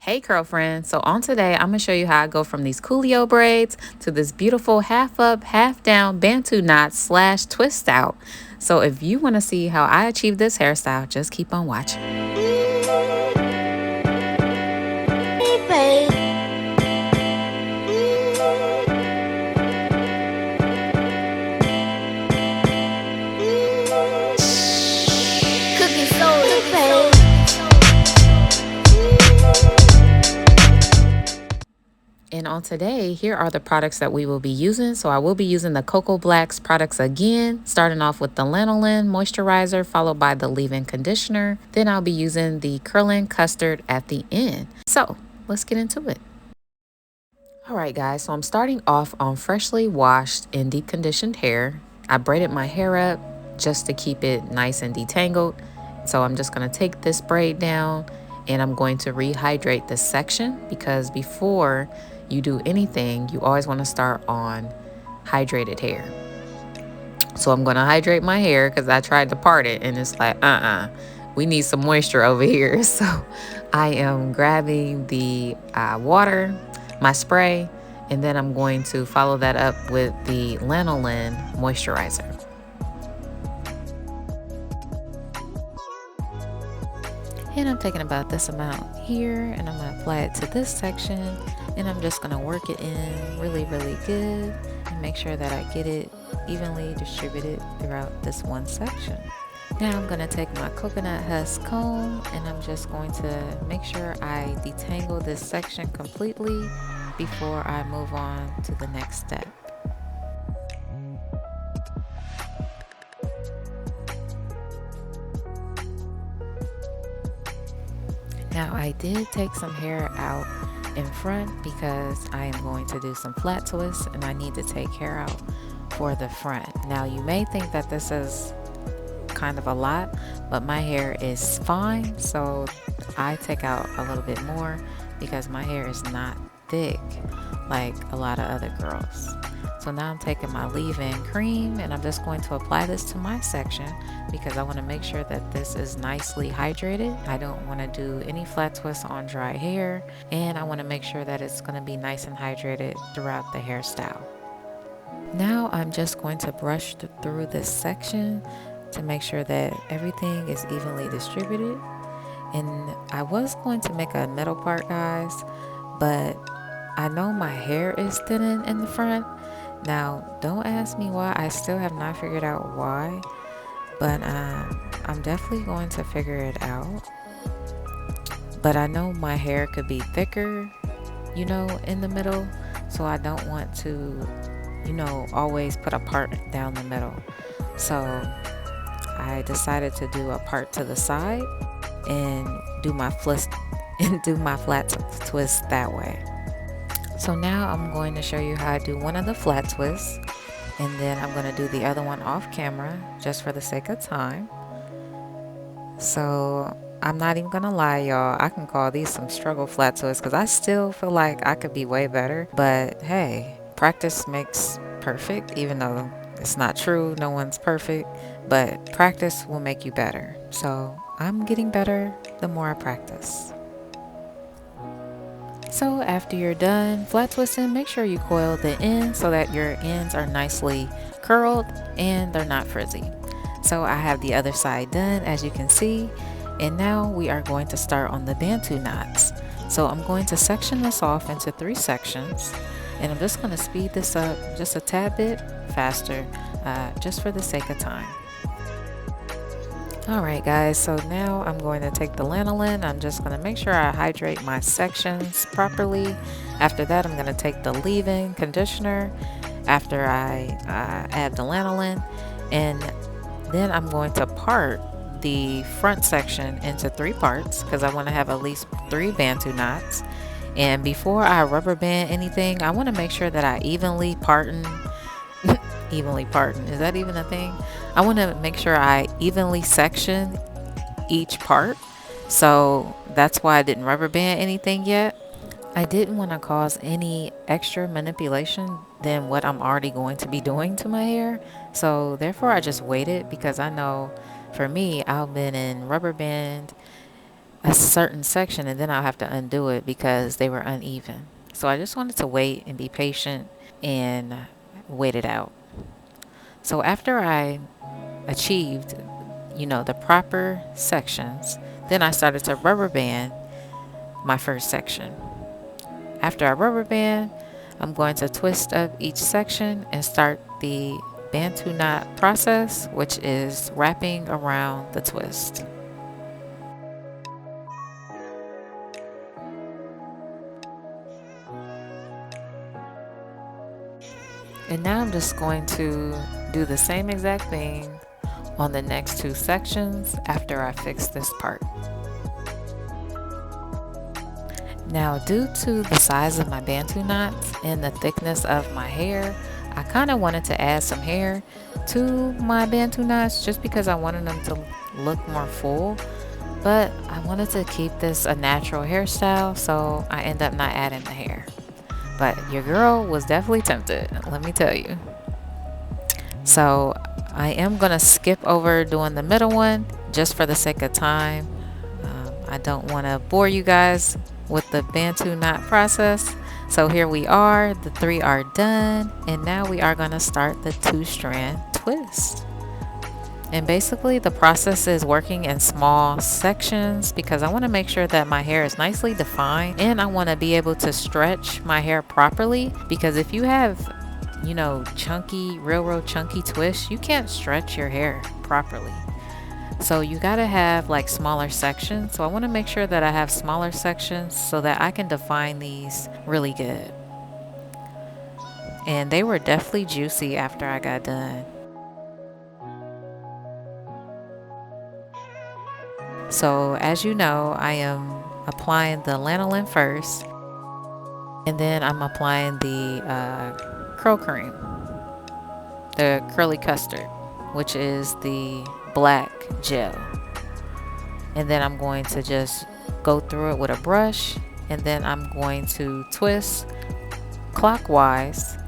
Hey curl friends, so on today I'm going to show you how I go from these coolio braids to this beautiful half up, half down Bantu knot slash twist out. So if you want to see how I achieve this hairstyle, just keep on watching. And on today, here are the products that we will be using. So I will be using the Cocoblack's products again, starting off with the lanolin moisturizer, followed by the leave-in conditioner. Then I'll be using the curling custard at the end. So let's get into it. All right, guys, so I'm starting off on freshly washed and deep conditioned hair. I braided my hair up just to keep it nice and detangled. So I'm just going to take this braid down and I'm going to rehydrate this section, because before you do anything, you always want to start on hydrated hair. So I'm going to hydrate my hair because I tried to part it and it's like, we need some moisture over here. So I am grabbing the water, my spray, and then I'm going to follow that up with the lanolin moisturizer. And I'm taking about this amount here and I'm going to apply it to this section, and I'm just going to work it in really good and make sure that I get it evenly distributed throughout this one section. Now I'm going to take my coconut husk comb and I'm just going to make sure I detangle this section completely before I move on to the next step. Now I did take some hair out in front because I am going to do some flat twists and I need to take hair out for the front. Now you may think that this is kind of a lot, but my hair is fine, so I take out a little bit more because my hair is not thick like a lot of other girls. So now I'm taking my leave-in cream and I'm just going to apply this to my section because I want to make sure that this is nicely hydrated. I don't want to do any flat twists on dry hair, and I want to make sure that it's going to be nice and hydrated throughout the hairstyle. Now I'm just going to brush through this section to make sure that everything is evenly distributed. And I was going to make a middle part, guys, but I know my hair is thinning in the front. Now don't ask me why, I still have not figured out why, but I'm definitely going to figure it out. But I know my hair could be thicker, you know, in the middle, so I don't want to, you know, always put a part down the middle. So I decided to do a part to the side and do my flat twist that way. So now I'm going to show you how I do one of the flat twists, and then I'm going to do the other one off camera just for the sake of time. So I'm not even gonna lie, y'all, I can call these some struggle flat twists because I still feel like I could be way better, but hey, practice makes perfect, even though it's not true, no one's perfect, but practice will make you better. So I'm getting better the more I practice. So after you're done flat twisting, make sure you coil the ends so that your ends are nicely curled and they're not frizzy. So I have the other side done, as you can see, and now we are going to start on the Bantu knots. So I'm going to section this off into 3 sections, and I'm just going to speed this up just a tad bit faster, just for the sake of time. Alright guys, so now I'm going to take the lanolin. I'm just going to make sure I hydrate my sections properly. After that, I'm going to take the leave-in conditioner after I add the lanolin, and then I'm going to part the front section into 3 parts because I want to have at least 3 Bantu knots. And before I rubber band anything, I want to make sure that I evenly parting. Is that even a thing? I want to make sure I evenly section each part. So that's why I didn't rubber band anything yet. I didn't want to cause any extra manipulation than what I'm already going to be doing to my hair. So therefore I just waited, because I know for me, I've been in rubber band a certain section and then I'll have to undo it because they were uneven. So I just wanted to wait and be patient and wait it out. So after I achieved, the proper sections, then I started to rubber band my first section. After I rubber band, I'm going to twist up each section and start the Bantu knot process, which is wrapping around the twist. And now I'm just going to do the same exact thing on the next two sections after I fix this part. Now, due to the size of my Bantu knots and the thickness of my hair, I kind of wanted to add some hair to my Bantu knots just because I wanted them to look more full. But I wanted to keep this a natural hairstyle, so I end up not adding the hair. But your girl was definitely tempted, let me tell you. So I am going to skip over doing the middle one just for the sake of time. I don't want to bore you guys with the Bantu knot process. So here we are, the three are done, and now we are going to start the 2-strand twist. And basically the process is working in small sections because I want to make sure that my hair is nicely defined, and I want to be able to stretch my hair properly, because if you have chunky, real chunky twists, you can't stretch your hair properly. So you gotta have like smaller sections. So I want to make sure that I have smaller sections so that I can define these really good. And they were definitely juicy after I got done. So as you know, I am applying the lanolin first, and then I'm applying the curl cream, the curly custard, which is the black gel. And then I'm going to just go through it with a brush, and then I'm going to twist clockwise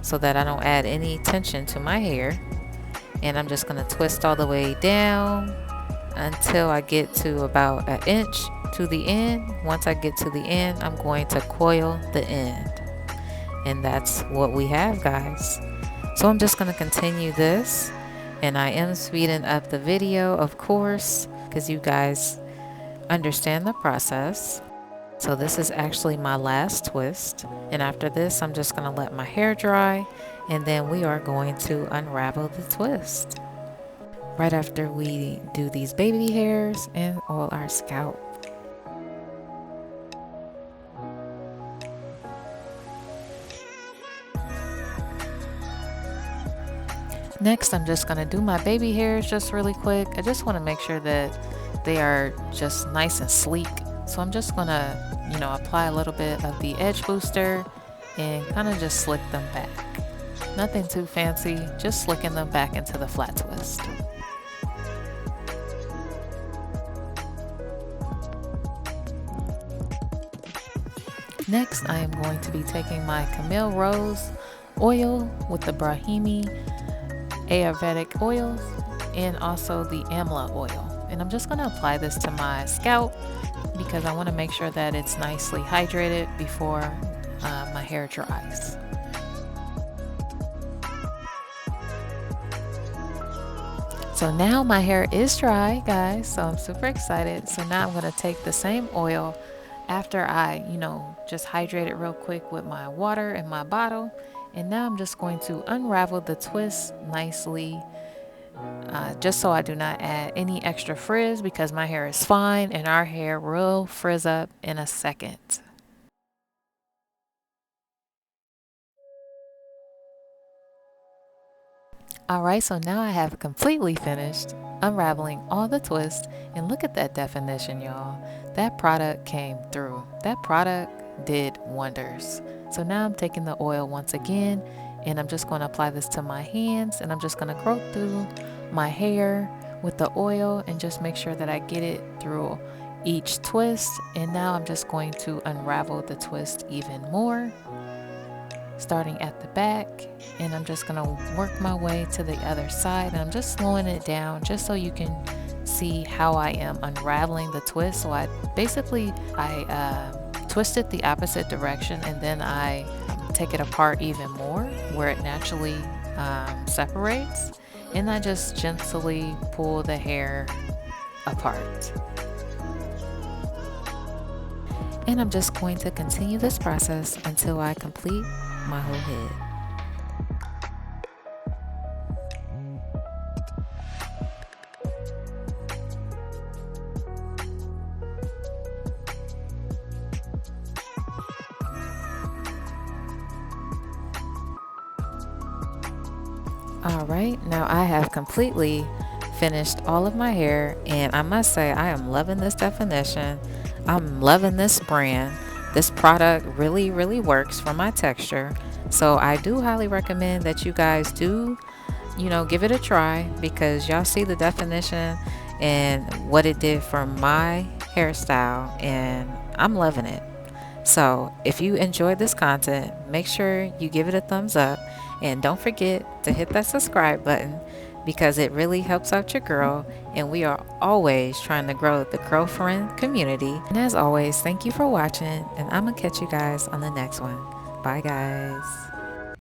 so that I don't add any tension to my hair. And I'm just going to twist all the way down until I get to about an inch to the end. Once I get to the end, I'm going to coil the end. And that's what we have, guys. So I'm just going to continue this, and I am speeding up the video, of course, because you guys understand the process. So this is actually my last twist, and after this I'm just going to let my hair dry, and then we are going to unravel the twist right after we do these baby hairs and oil our scalp. Next, I'm just going to do my baby hairs just really quick. I just want to make sure that they are just nice and sleek. So I'm just going to, apply a little bit of the edge booster and kind of just slick them back. Nothing too fancy, just slicking them back into the flat twist. Next, I am going to be taking my Camille Rose oil with the Brahimi Ayurvedic oils and also the Amla oil. And I'm just going to apply this to my scalp because I want to make sure that it's nicely hydrated before my hair dries. So now my hair is dry, guys, so I'm super excited. So now I'm going to take the same oil after I, just hydrate it real quick with my water in my bottle. And now I'm just going to unravel the twist nicely, just so I do not add any extra frizz, because my hair is fine and our hair will frizz up in a second. Alright, so now I have completely finished unraveling all the twists, and look at that definition, y'all. That product came through. That product did wonders. So now I'm taking the oil once again, and I'm just going to apply this to my hands, and I'm just going to go through my hair with the oil and just make sure that I get it through each twist. And now I'm just going to unravel the twist even more, starting at the back, and I'm just going to work my way to the other side, and I'm just slowing it down just so you can see how I am unraveling the twist. So I twisted the opposite direction, and then I take it apart even more where it naturally separates, and I just gently pull the hair apart. And I'm just going to continue this process until I complete my whole head. Alright, now I have completely finished all of my hair, and I must say I am loving this definition. I'm loving this brand. This product really works for my texture. So I do highly recommend that you guys do, give it a try, because y'all see the definition and what it did for my hairstyle, and I'm loving it. So if you enjoyed this content, make sure you give it a thumbs up, and don't forget to hit that subscribe button, because it really helps out your girl, and we are always trying to grow the Kurlfriendz community. And as always, thank you for watching, and I'm gonna catch you guys on the next one. Bye guys.